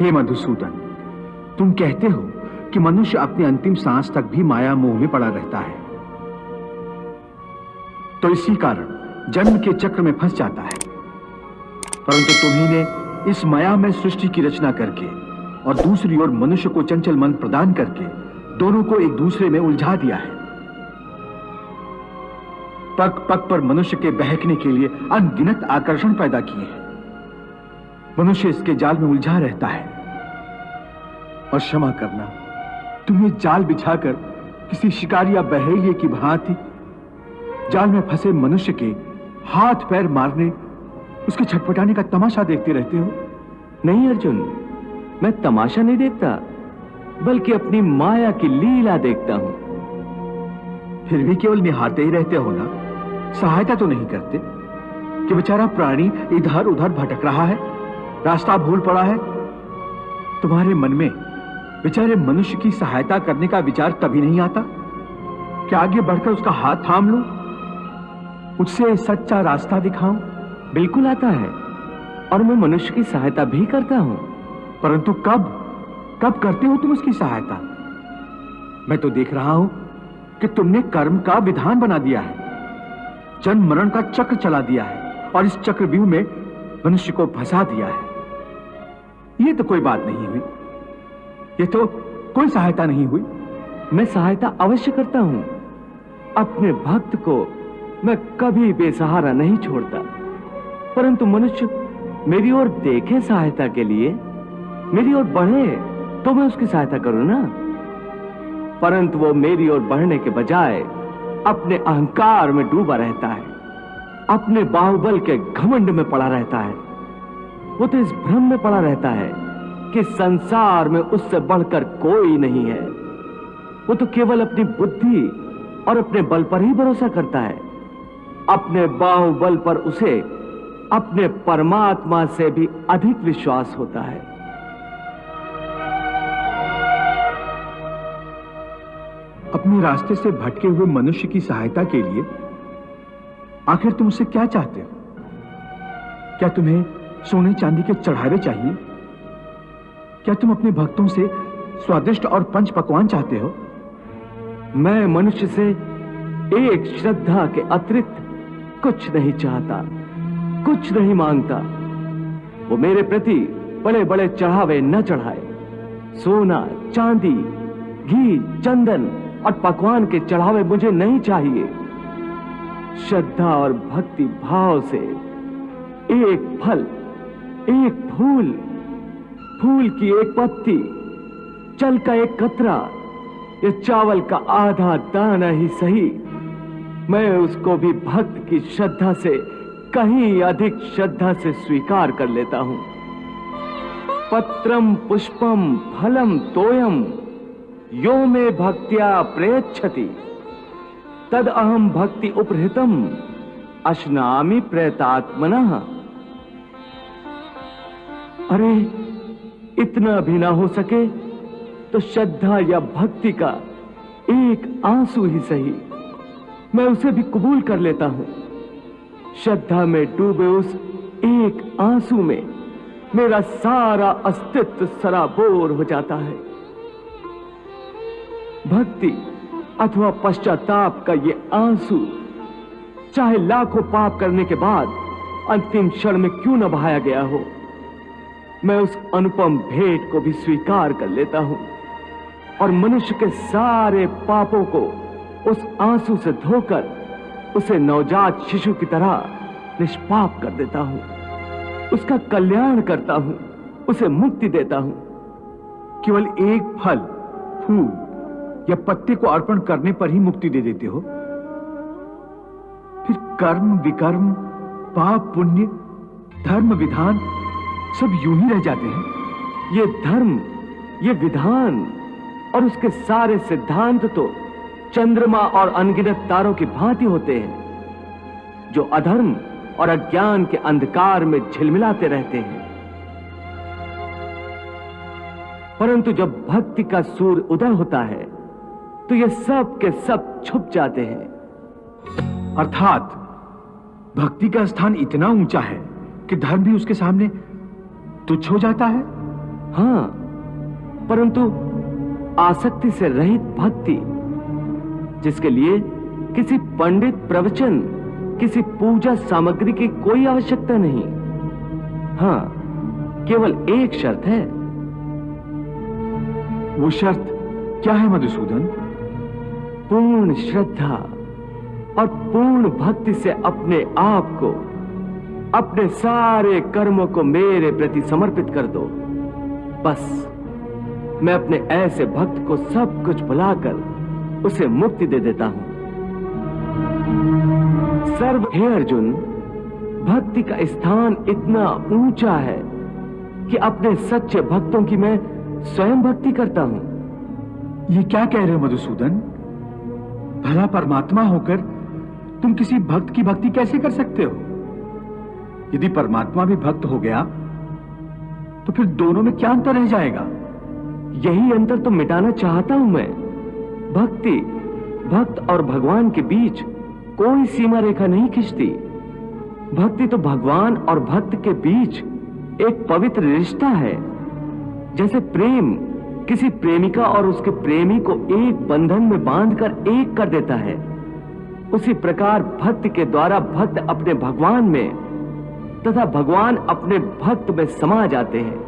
हे मधुसूदन, तुम कहते हो कि मनुष्य अपने अंतिम सांस तक भी माया मोह में पड़ा रहता है, तो इसी कारण जन्म के चक्र में फंस जाता है। परंतु तुम्ही ने इस माया में सृष्टि की रचना करके और दूसरी ओर मनुष्य को चंचल मन प्रदान करके दोनों को एक दूसरे में उलझा दिया है। पग पग पर मनुष्य के बहकने के लिए अनगिनत आकर्षण पैदा किए हैं। मनुष्य इसके जाल में उलझा रहता है। और क्षमा करना, तुम्हें जाल बिछाकर किसी शिकारी या बहेलिए की भांति जाल में फंसे मनुष्य के हाथ पैर मारने, उसके छटपटाने का तमाशा देखते रहते हो। नहीं अर्जुन, मैं तमाशा नहीं देखता, बल्कि अपनी माया की लीला देखता हूं। फिर भी केवल निहारते ही रहते हो ना, सहायता तो नहीं करते कि बेचारा प्राणी इधर उधर भटक रहा है, रास्ता भूल पड़ा है। तुम्हारे मन में बेचारे मनुष्य की सहायता करने का विचार तभी नहीं आता कि आगे बढ़कर उसका हाथ थाम लूं, उससे सच्चा रास्ता दिखाऊं। बिल्कुल आता है, और मैं मनुष्य की सहायता भी करता हूं। परंतु कब कब करते हो तुम उसकी सहायता? मैं तो देख रहा हूं कि तुमने कर्म का विधान बना दिया है, जन्म मरण का चक्र चला दिया है और इस चक्रव्यूह में मनुष्य को फंसा दिया है। ये तो कोई बात नहीं हुई, ये तो कोई सहायता नहीं हुई। मैं सहायता अवश्य करता हूं। अपने भक्त को मैं कभी बेसहारा नहीं छोड़ता, परंतु मनुष्य मेरी ओर देखे सहायता के लिए, मेरी ओर बढ़े तो मैं उसकी सहायता करूं ना। परंतु वो मेरी ओर बढ़ने के बजाय अपने अहंकार में डूबा रहता है, अपने बाहुबल के घमंड में पड़ा रहता है। वो तो इस भ्रम में पड़ा रहता है कि संसार में उससे बढ़कर कोई नहीं है। वो तो केवल अपनी बुद्धि और अपने बल पर ही भरोसा करता है। अपने बाहुबल पर उसे अपने परमात्मा से भी अधिक विश्वास होता है। अपने रास्ते से भटके हुए मनुष्य की सहायता के लिए आखिर तुम उससे क्या चाहते हो? क्या तुम्हें सोने चांदी के चढ़ावे चाहिए? क्या तुम अपने भक्तों से स्वादिष्ट और पंच पकवान चाहते हो? मैं मनुष्य से एक श्रद्धा के अतिरिक्त कुछ नहीं चाहता, कुछ नहीं मांगता। वो मेरे प्रति बड़े बड़े चढ़ावे न चढ़ाए। सोना, चांदी, घी, चंदन और पकवान के चढ़ावे मुझे नहीं चाहिए। श्रद्धा और भक्ति भाव से एक फल, एक फूल, फूल की एक पत्ती, जल का एक कतरा या चावल का आधा दाना ही सही, मैं उसको भी भक्त की श्रद्धा से कहीं अधिक श्रद्धा से स्वीकार कर लेता हूं। पत्रम पुष्पम फलम तोयम यो मे भक्त्या प्रयच्छति तद अहम भक्ति उपहृतम अश्नामि प्रयतात्मनः। अरे इतना भी ना हो सके तो श्रद्धा या भक्ति का एक आंसू ही सही, मैं उसे भी कबूल कर लेता हूं। श्रद्धा में डूबे उस एक आंसू में मेरा सारा अस्तित्व सराबोर हो जाता है। भक्ति अथवा पश्चाताप का ये आंसू चाहे लाखों पाप करने के बाद अंतिम क्षण में क्यों न बहाया गया हो, मैं उस अनुपम भेंट को भी स्वीकार कर लेता हूं और मनुष्य के सारे पापों को उस आंसू से धोकर उसे नवजात शिशु की तरह निष्पाप कर देता हूं, उसका कल्याण करता हूं, उसे मुक्ति देता हूं। केवल एक फल, फूल या पत्ते को अर्पण करने पर ही मुक्ति दे देते हो? फिर कर्म विकर्म, पाप पुण्य, धर्म विधान सब यूं ही रह जाते हैं। ये धर्म, ये विधान और उसके सारे सिद्धांत तो चंद्रमा और अनगिनत तारों की भांति होते हैं, जो अधर्म और अज्ञान के अंधकार में झिलमिलाते रहते हैं। परंतु जब भक्ति का सूर्य उदय होता है तो ये सब के सब छुप जाते हैं। अर्थात भक्ति का स्थान इतना ऊंचा है कि धर्म भी उसके सामने तुच्छ हो जाता है। हां, परंतु आसक्ति से रहित भक्ति, जिसके लिए किसी पंडित प्रवचन, किसी पूजा सामग्री की कोई आवश्यकता नहीं। हां, केवल एक शर्त है। वो शर्त क्या है मधुसूदन? पूर्ण श्रद्धा और पूर्ण भक्ति से अपने आप को, अपने सारे कर्मों को मेरे प्रति समर्पित कर दो। बस मैं अपने ऐसे भक्त को सब कुछ भुलाकर उसे मुक्ति दे देता हूं। हे अर्जुन, भक्ति का स्थान इतना ऊंचा है कि अपने सच्चे भक्तों की मैं स्वयं भक्ति करता हूं। ये क्या कह रहे हो मधुसूदन? भला परमात्मा होकर तुम किसी भक्त की भक्ति कैसे कर सकते हो? यदि परमात्मा भी भक्त हो गया तो फिर दोनों में क्या अंतर रह जाएगा? यही अंतर तो मिटाना चाहता हूं मैं। भक्त और भगवान के बीच कोई सीमा रेखा नहीं खिंचती। भक्ति तो भगवान और भक्त के बीच एक पवित्र रिश्ता है। जैसे प्रेम किसी प्रेमिका और उसके प्रेमी को एक बंधन में बांधकर एक कर देता है, उसी प्रकार भक्त के द्वारा भक्त अपने भगवान में तथा भगवान अपने भक्त में समा जाते हैं।